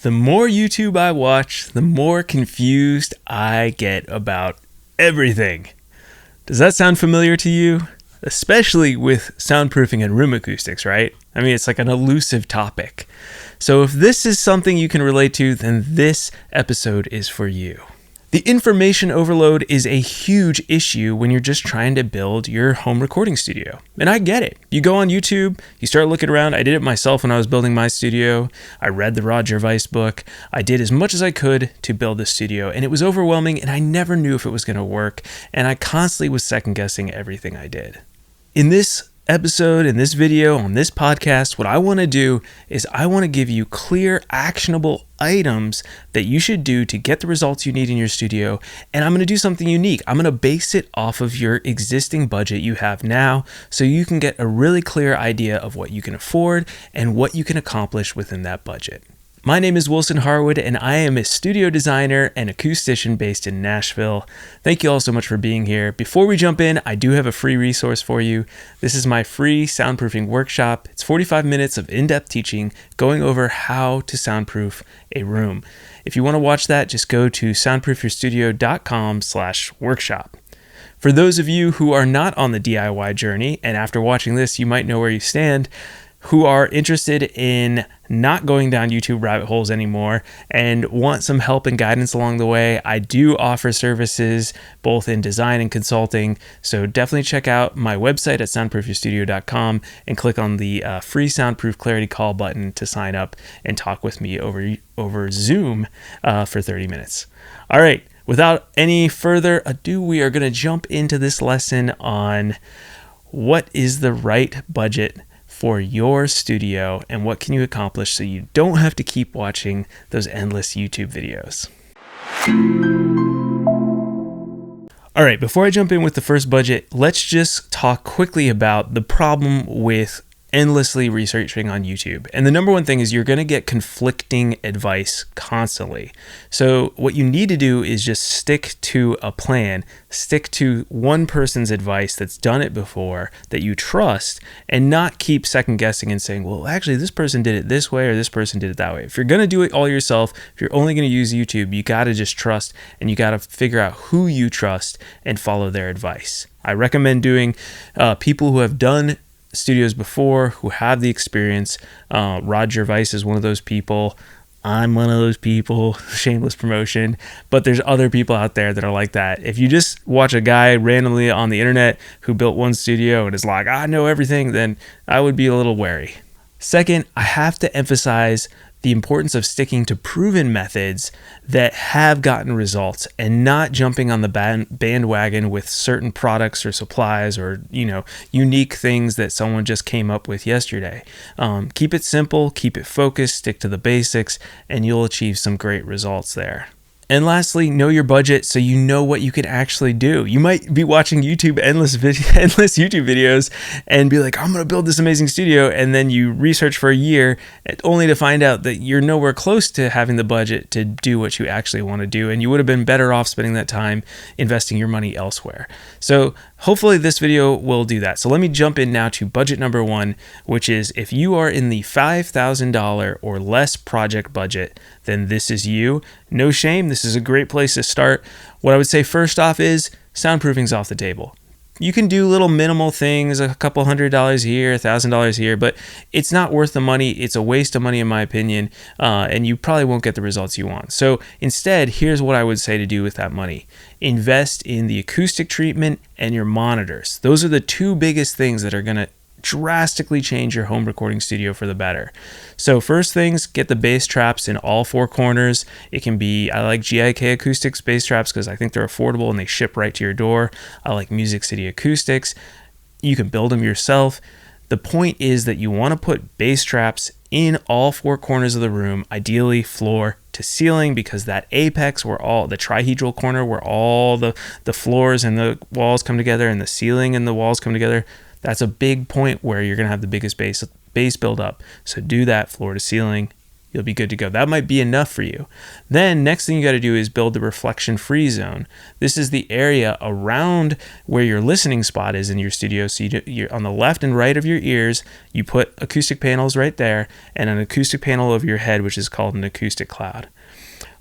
The more YouTube I watch, the more confused I get about everything. Does that sound familiar to you? Especially with soundproofing and room acoustics, right? I mean, it's like an elusive topic. So if this is something you can relate to, then this episode is for you. The information overload is a huge issue when you're just trying to build your home recording studio. And I get it. You go on YouTube, you start looking around. I did it myself when I was building my studio. I read the Roger Weiss book. I did as much as I could to build this studio, and it was overwhelming, and I never knew if it was going to work, and I constantly was second guessing everything I did. In this episode, in this video, on this podcast, what I want to do is I want to give you clear, actionable items that you should do to get the results you need in your studio. And I'm going to do something unique. I'm going to base it off of your existing budget you have now, so you can get a really clear idea of what you can afford and what you can accomplish within that budget. My name is Wilson Harwood, and I am a studio designer and acoustician based in Nashville. Thank you all so much for being here. Before we jump in, I do have a free resource for you. This is my free soundproofing workshop. It's 45 minutes of in-depth teaching going over how to soundproof a room. If you want to watch that, just go to soundproofyourstudio.com/workshop. For those of you who are not on the DIY journey, and after watching this, you might know where you stand, who are interested in not going down YouTube rabbit holes anymore and want some help and guidance along the way, I do offer services both in design and consulting. So definitely check out my website at soundproofyourstudio.com and click on the free Soundproof Clarity Call button to sign up and talk with me over Zoom for 30 minutes. All right, without any further ado, we are going to jump into this lesson on what is the right budget for your studio and what can you accomplish so you don't have to keep watching those endless YouTube videos. All right, before I jump in with the first budget, let's just talk quickly about the problem with endlessly researching on YouTube. And the number one thing is you're going to get conflicting advice constantly. So what you need to do is just stick to a plan, stick to one person's advice that's done it before that you trust, and not keep second guessing and saying, well, actually this person did it this way or this person did it that way. If you're going to do it all yourself, if you're only going to use YouTube, you got to just trust, and you got to figure out who you trust and follow their advice. I recommend doing people who have done studios before, who have the experience. Roger Weiss is one of those people. I'm one of those people. Shameless promotion. But there's other people out there that are like that. If you just watch a guy randomly on the internet who built one studio and is like, I know everything, then I would be a little wary. Second, I have to emphasize the importance of sticking to proven methods that have gotten results and not jumping on the bandwagon with certain products or supplies or, unique things that someone just came up with yesterday. Keep it simple, keep it focused, stick to the basics, and you'll achieve some great results there. And lastly, know your budget so you know what you can actually do. You might be watching endless YouTube videos and be like, I'm going to build this amazing studio. And then you research for a year only to find out that you're nowhere close to having the budget to do what you actually want to do. And you would have been better off spending that time investing your money elsewhere. So hopefully this video will do that. So let me jump in now to budget number one, which is if you are in the $5,000 or less project budget, then this is you. No shame. This is a great place to start. What I would say first off is soundproofing's off the table. You can do little minimal things, a couple $100 here, $1,000 here, but it's not worth the money. It's a waste of money in my opinion, and you probably won't get the results you want. So instead, here's what I would say to do with that money. Invest in the acoustic treatment and your monitors. Those are the two biggest things that are going to drastically change your home recording studio for the better. So first things, get the bass traps in all four corners. It can be, I like GIK Acoustics bass traps because I think they're affordable and they ship right to your door. I like Music City Acoustics. You can build them yourself. The point is that you want to put bass traps in all four corners of the room, ideally floor to ceiling, because that apex where all the trihedral corner where all the floors and the walls come together and the ceiling and the walls come together, that's a big point where you're going to have the biggest bass build up. So do that floor to ceiling. You'll be good to go. That might be enough for you. Then next thing you got to do is build the reflection-free zone. This is the area around where your listening spot is in your studio. So you're on the left and right of your ears, you put acoustic panels right there, and an acoustic panel over your head, which is called an acoustic cloud.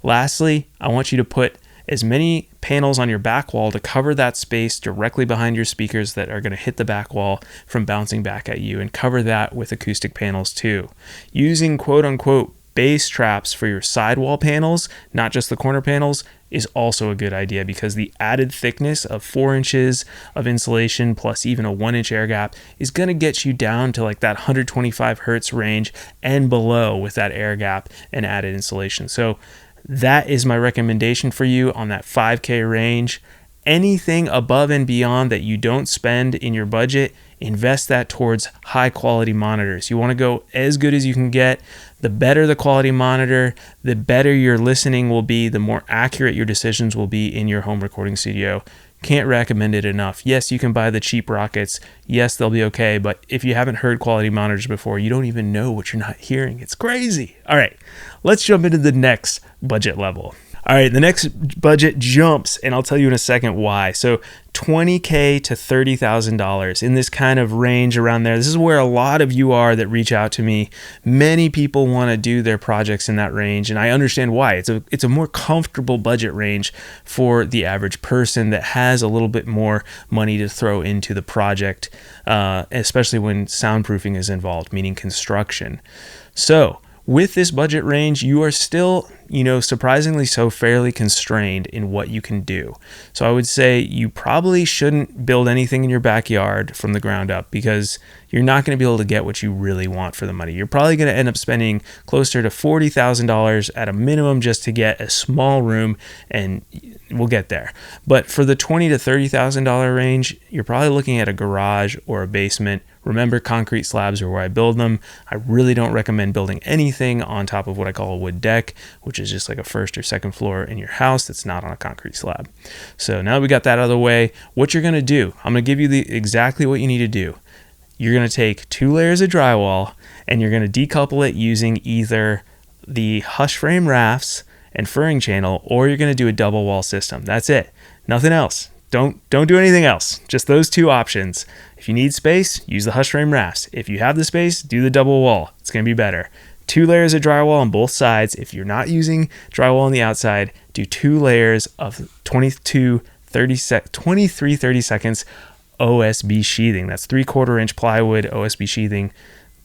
Lastly, I want you to put as many panels on your back wall to cover that space directly behind your speakers that are going to hit the back wall from bouncing back at you, and cover that with acoustic panels too. Using quote-unquote bass traps for your sidewall panels, not just the corner panels, is also a good idea, because the added thickness of 4 inches of insulation plus even a 1-inch air gap is going to get you down to like that 125 hertz range and below with that air gap and added insulation. So that is my recommendation for you on that 5K range. Anything above and beyond that you don't spend in your budget, invest that towards high quality monitors. You want to go as good as you can get. The better the quality monitor, the better your listening will be, the more accurate your decisions will be in your home recording studio. Can't recommend it enough. Yes, you can buy the cheap rockets. Yes, they'll be okay. But if you haven't heard quality monitors before, you don't even know what you're not hearing. It's crazy. All right, let's jump into the next budget level. All right, the next budget jumps, and I'll tell you in a second why. So $20K to $30,000, in this kind of range around there. This is where a lot of you are that reach out to me. Many people want to do their projects in that range, and I understand why. It's a more comfortable budget range for the average person that has a little bit more money to throw into the project, especially when soundproofing is involved, meaning construction. So with this budget range, you are still, surprisingly so, fairly constrained in what you can do. So I would say you probably shouldn't build anything in your backyard from the ground up, because you're not going to be able to get what you really want for the money. You're probably going to end up spending closer to $40,000 at a minimum just to get a small room, and we'll get there. But for the $20,000 to $30,000 range, you're probably looking at a garage or a basement. Remember, concrete slabs are where I build them. I really don't recommend building anything on top of what I call a wood deck, which is just like a first or second floor in your house that's not on a concrete slab. So now that we got that out of the way, what you're going to do, I'm going to give you exactly what you need to do. You're going to take 2 layers of drywall, and you're going to decouple it using either the hush frame rafts and furring channel, or you're going to do a double wall system. That's it. Nothing else. Don't do anything else. Just those 2 options. If you need space, use the hush frame rafts. If you have the space, do the double wall. It's going to be better. 2 layers of drywall on both sides. If you're not using drywall on the outside, do 2 layers of 23 30 seconds OSB sheathing. That's 3/4 inch plywood OSB sheathing.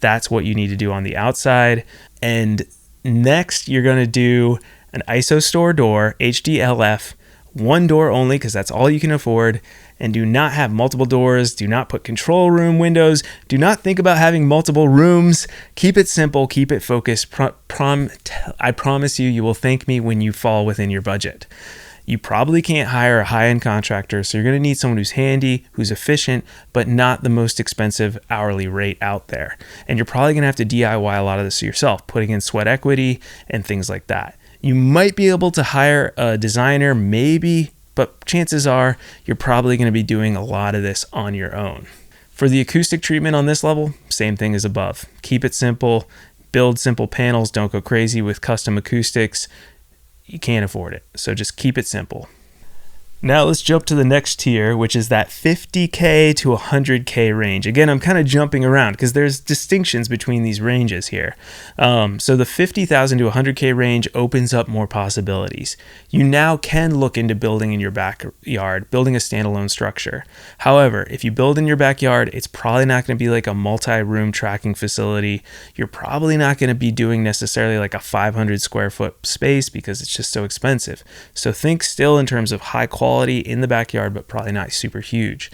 That's what you need to do on the outside. And next, you're going to do an ISO store door, HDLF, 1 door only, because that's all you can afford. And do not have multiple doors. Do not put control room windows. Do not think about having multiple rooms. Keep it simple. Keep it focused. I promise you, you will thank me when you fall within your budget. You probably can't hire a high-end contractor, so you're going to need someone who's handy, who's efficient, but not the most expensive hourly rate out there. And you're probably going to have to DIY a lot of this yourself, putting in sweat equity and things like that. You might be able to hire a designer, maybe, but chances are you're probably going to be doing a lot of this on your own. For the acoustic treatment on this level, same thing as above. Keep it simple, build simple panels, don't go crazy with custom acoustics. You can't afford it, so just keep it simple. Now let's jump to the next tier, which is that $50K to $100K range. Again, I'm kind of jumping around because there's distinctions between these ranges here. So the $50,000 to $100K range opens up more possibilities. You now can look into building in your backyard, building a standalone structure. However, if you build in your backyard, it's probably not going to be like a multi-room tracking facility. You're probably not going to be doing necessarily like a 500 square foot space because it's just so expensive. So think still in terms of high quality in the backyard, but probably not super huge.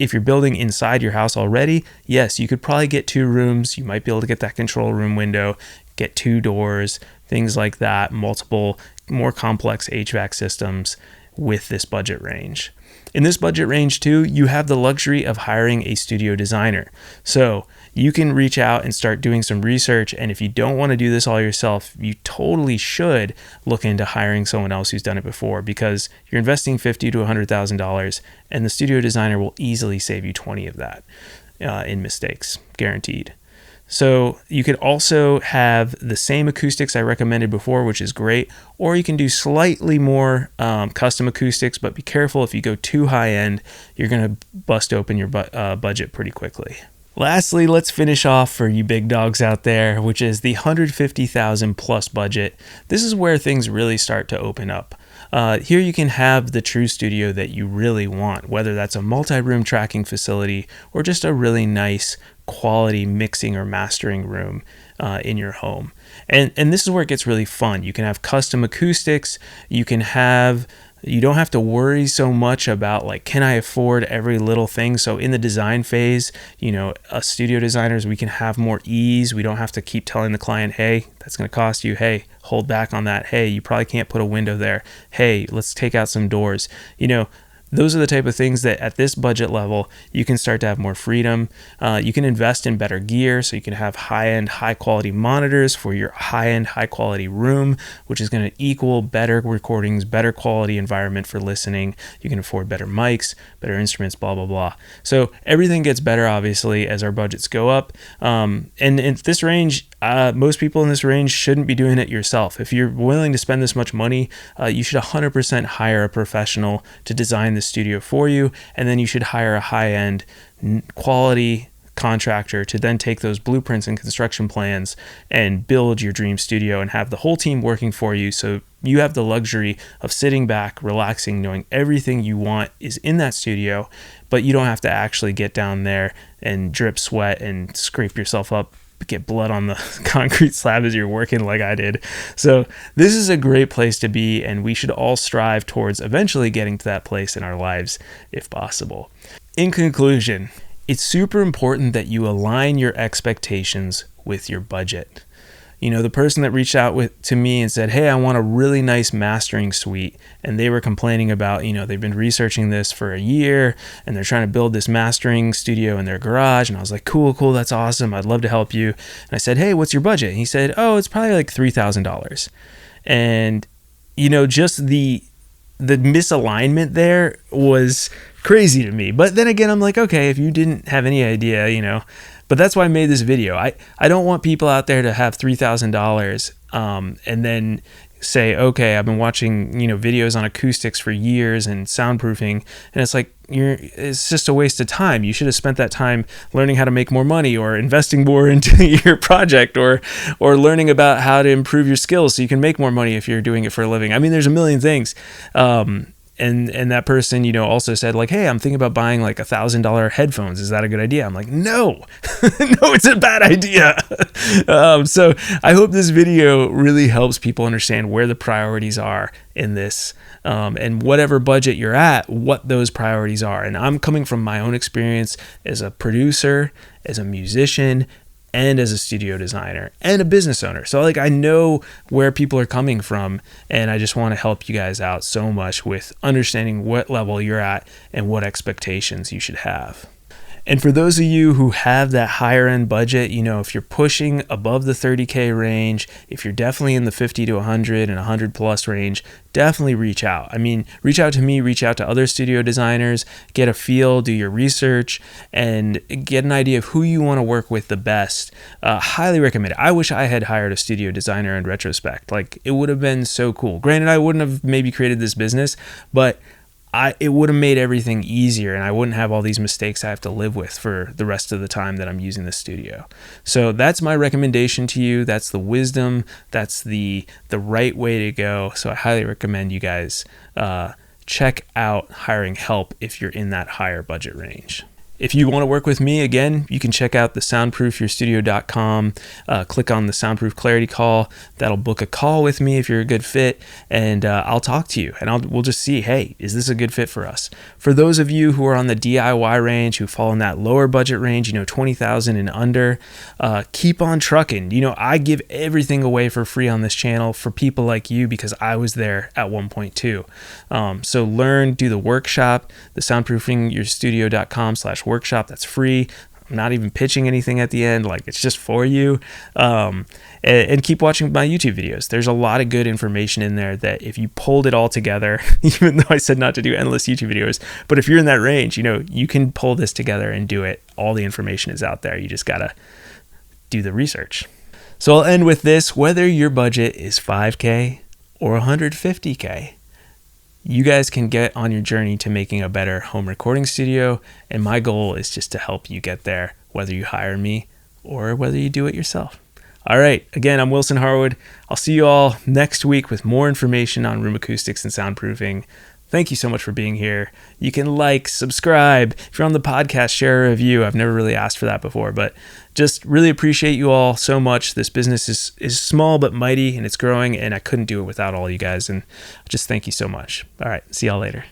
If you're building inside your house already, yes, you could probably get 2 rooms. You might be able to get that control room window, get 2 doors, things like that, multiple more complex HVAC systems with this budget range. In this budget range too, you have the luxury of hiring a studio designer. So you can reach out and start doing some research. And if you don't want to do this all yourself, you totally should look into hiring someone else who's done it before, because you're investing $50,000 to $100,000 and the studio designer will easily save you 20 of that in mistakes, guaranteed. So you could also have the same acoustics I recommended before, which is great, or you can do slightly more custom acoustics, but be careful if you go too high end, you're going to bust open your budget pretty quickly. Lastly, let's finish off for you big dogs out there, which is the $150,000 plus budget. This is where things really start to open up. Here you can have the true studio that you really want, whether that's a multi-room tracking facility or just a really nice quality mixing or mastering room in your home. And this is where it gets really fun. You can have custom acoustics. You don't have to worry so much about like, can I afford every little thing? So in the design phase, us studio designers, we can have more ease. We don't have to keep telling the client, hey, that's going to cost you. Hey, hold back on that. Hey, you probably can't put a window there. Hey, let's take out some doors. Those are the type of things that at this budget level, you can start to have more freedom. You can invest in better gear, so you can have high-end, high-quality monitors for your high-end, high-quality room, which is going to equal better recordings, better quality environment for listening. You can afford better mics, better instruments, blah, blah, blah. So everything gets better, obviously, as our budgets go up. And in this range, most people in this range shouldn't be doing it yourself. If you're willing to spend this much money, you should 100% hire a professional to design the studio for you, and then you should hire a high-end quality contractor to then take those blueprints and construction plans and build your dream studio and have the whole team working for you, so you have the luxury of sitting back, relaxing, knowing everything you want is in that studio, but you don't have to actually get down there and drip sweat and scrape yourself up, get blood on the concrete slab as you're working like I did. So this is a great place to be, and we should all strive towards eventually getting to that place in our lives if possible. In conclusion, it's super important that you align your expectations with your budget. The person that reached out to me and said, hey, I want a really nice mastering suite. And they were complaining about, they've been researching this for a year and they're trying to build this mastering studio in their garage. And I was like, cool, that's awesome. I'd love to help you. And I said, hey, what's your budget? And he said, oh, it's probably like $3,000. And, just the misalignment there was crazy to me. But then again, I'm like, okay, if you didn't have any idea, but that's why I made this video. I don't want people out there to have $3,000 and then say, okay, I've been watching, videos on acoustics for years and soundproofing, and it's like, it's just a waste of time. You should have spent that time learning how to make more money or investing more into your project or learning about how to improve your skills so you can make more money if you're doing it for a living. I mean, there's a million things. And that person, also said like, hey, I'm thinking about buying like $1,000 headphones. Is that a good idea? I'm like, no, no, it's a bad idea. So I hope this video really helps people understand where the priorities are in this, and whatever budget you're at, what those priorities are. And I'm coming from my own experience as a producer, as a musician, and as a studio designer and a business owner. So I know where people are coming from, and I just want to help you guys out so much with understanding what level you're at and what expectations you should have. And for those of you who have that higher end budget, if you're pushing above the 30K range, if you're definitely in the 50 to 100 and 100 plus range, definitely reach out. I mean, reach out to me, reach out to other studio designers, get a feel, do your research, and get an idea of who you want to work with the best. Highly recommend it. I wish I had hired a studio designer in retrospect. It would have been so cool. Granted, I wouldn't have maybe created this business, but it would have made everything easier, and I wouldn't have all these mistakes I have to live with for the rest of the time that I'm using the studio. So that's my recommendation to you. That's the wisdom. That's the right way to go. So I highly recommend you guys check out hiring help if you're in that higher budget range. If you want to work with me, again, you can check out the soundproofyourstudio.com, click on the Soundproof Clarity Call. That'll book a call with me if you're a good fit, and I'll talk to you, and we'll just see, hey, is this a good fit for us? For those of you who are on the DIY range, who fall in that lower budget range, $20,000 and under, keep on trucking. I give everything away for free on this channel for people like you because I was there at one point too. So learn, do the workshop, the soundproofingyourstudio.com/workshop. That's free. I'm not even pitching anything at the end. It's just for you. And keep watching my YouTube videos. There's a lot of good information in there that if you pulled it all together, even though I said not to do endless YouTube videos, but if you're in that range, you can pull this together and do it. All the information is out there. You just gotta do the research. So I'll end with this: whether your budget is $5K or $150K, you guys can get on your journey to making a better home recording studio. And my goal is just to help you get there, whether you hire me or whether you do it yourself. All right. Again, I'm Wilson Harwood. I'll see you all next week with more information on room acoustics and soundproofing. Thank you so much for being here. You can like, subscribe. If you're on the podcast, share a review. I've never really asked for that before, but just really appreciate you all so much. This business is small but mighty, and it's growing, and I couldn't do it without all you guys. And just thank you so much. All right. See y'all later.